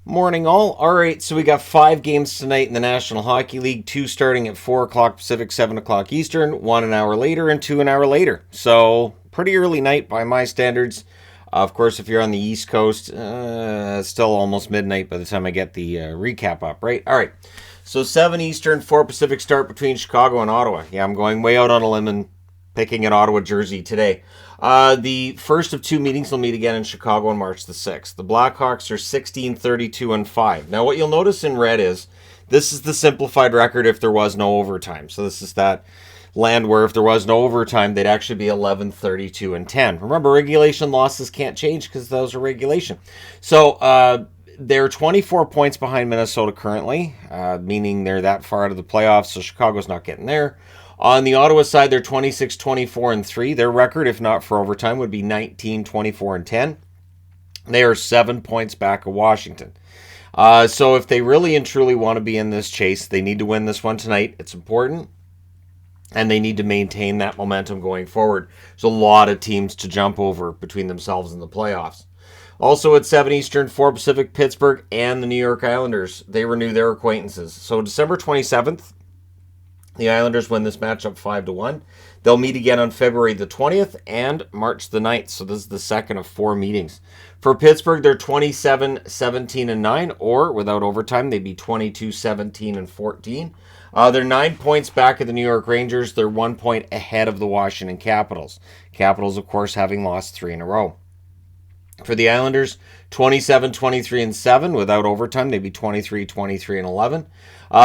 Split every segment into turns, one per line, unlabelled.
Morning all. Alright, so we got 5 games tonight in the National Hockey League. 2 starting at 4 o'clock Pacific, 7 o'clock Eastern. 1 an hour later and 2 an hour later. So, pretty early night by my standards. Of course, if you're on the East Coast, still almost midnight by the time I get the recap up, right? Alright, so 7 Eastern, 4 Pacific start between Chicago and Ottawa. Yeah, I'm going way out on a limb and picking an Ottawa jersey today. The first of 2 meetings will meet again in Chicago on March the 6th. The Blackhawks are 16-32-5. Now, what you'll notice in red is this is the simplified record if there was no overtime. So this is that land where if there was no overtime, they'd actually be 11-32-10. Remember, regulation losses can't change because those are regulation. So they're 24 points behind Minnesota currently, meaning they're that far out of the playoffs, so Chicago's not getting there. On the Ottawa side, they're 26-24-3. Their record, if not for overtime, would be 19-24-10. They are 7 points back of Washington. So if they really and truly want to be in this chase, they need to win this one tonight. It's important. And they need to maintain that momentum going forward. There's a lot of teams to jump over between themselves and the playoffs. Also at 7 Eastern, 4 Pacific, Pittsburgh and the New York Islanders. They renew their acquaintances. So December 27th, the Islanders win this matchup 5-1. They'll meet again on February the 20th and March the 9th. So this is the second of 4 meetings. For Pittsburgh, they're 27-17-9, or without overtime, they'd be 22-17-14. They're 9 points back of the New York Rangers. They're 1 point ahead of the Washington Capitals. Capitals, of course, having lost 3 in a row. For the Islanders, 27-23-7. Without overtime, they'd be 23-23-11.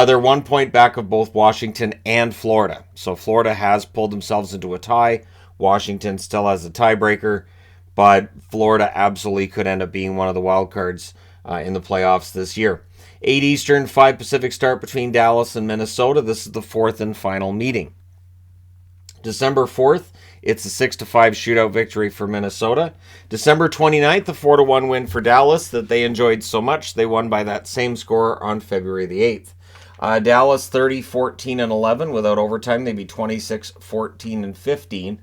They're 1 point back of both Washington and Florida. So Florida has pulled themselves into a tie. Washington still has a tiebreaker. But Florida absolutely could end up being one of the wild cards in the playoffs this year. 8 Eastern, 5 Pacific start between Dallas and Minnesota. This is the 4th and final meeting. December 4th, it's a 6-5 shootout victory for Minnesota. December 29th, a 4-1 win for Dallas that they enjoyed so much. They won by that same score on February the 8th. Dallas 30-14-11. Without overtime, they'd be 26-14-15.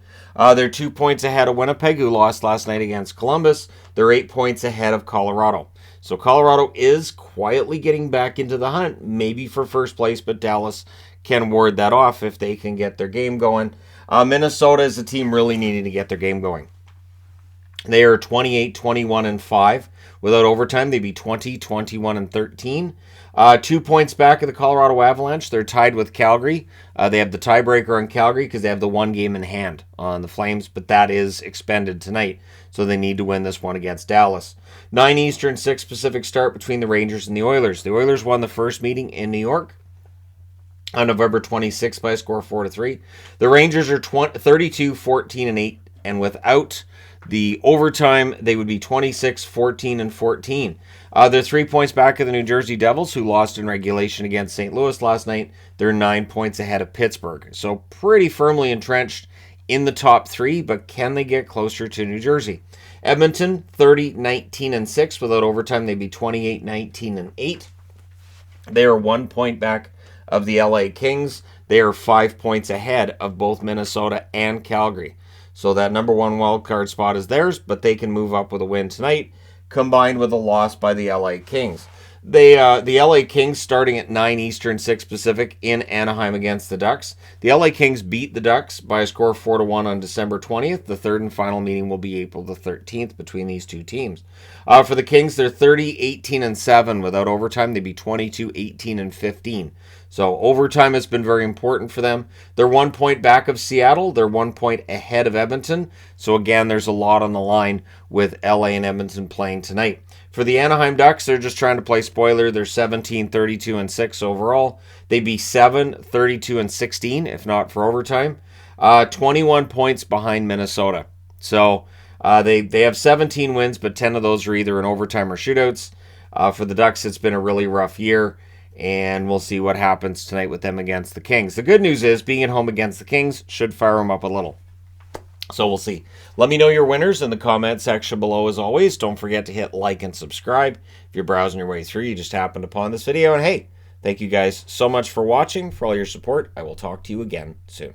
They're 2 points ahead of Winnipeg, who lost last night against Columbus. They're 8 points ahead of Colorado. So Colorado is quietly getting back into the hunt, maybe for first place, but Dallas can ward that off if they can get their game going. Minnesota is a team really needing to get their game going. They are 28-21-5. Without overtime, they'd be 20-21-13. 2 points back of the Colorado Avalanche. They're tied with Calgary. They have the tiebreaker on Calgary because they have the 1 game in hand on the Flames, but that is expended tonight, so they need to win this one against Dallas. 9 Eastern, 6 Pacific start between the Rangers and the Oilers. The Oilers won the first meeting in New York on November 26th by a score of 4-3. The Rangers are 32-14-8, and without the overtime, they would be 26-14-14. They're 3 points back of the New Jersey Devils, who lost in regulation against St. Louis last night. They're 9 points ahead of Pittsburgh. So pretty firmly entrenched in the top 3, but can they get closer to New Jersey? Edmonton, 30-19-6. Without overtime, they'd be 28-19-8. They are 1 point back of the LA Kings. They are 5 points ahead of both Minnesota and Calgary. So that number 1 wild card spot is theirs, but they can move up with a win tonight, combined with a loss by the LA Kings. The LA Kings starting at 9 Eastern, 6 Pacific in Anaheim against the Ducks. The LA Kings beat the Ducks by a score of 4-1 on December 20th. The third and final meeting will be April the 13th between these two teams. For the Kings, they're 30-18-7. Without overtime, they'd be 22-18-15. So overtime has been very important for them. They're 1 point back of Seattle. They're 1 point ahead of Edmonton. So again, there's a lot on the line with LA and Edmonton playing tonight. For the Anaheim Ducks, they're just trying to play spoiler. They're 17-32-6 overall. They'd be 7-32-16 if not for overtime. 21 points behind Minnesota. So they have 17 wins, but 10 of those are either in overtime or shootouts. For the Ducks, it's been a really rough year, and we'll see what happens tonight with them against the Kings. The good news is being at home against the Kings should fire them up a little. So we'll see. Let me know your winners in the comment section below as always. Don't forget to hit like and subscribe. If you're browsing your way through, you just happened upon this video. And hey, thank you guys so much for watching, for all your support. I will talk to you again soon.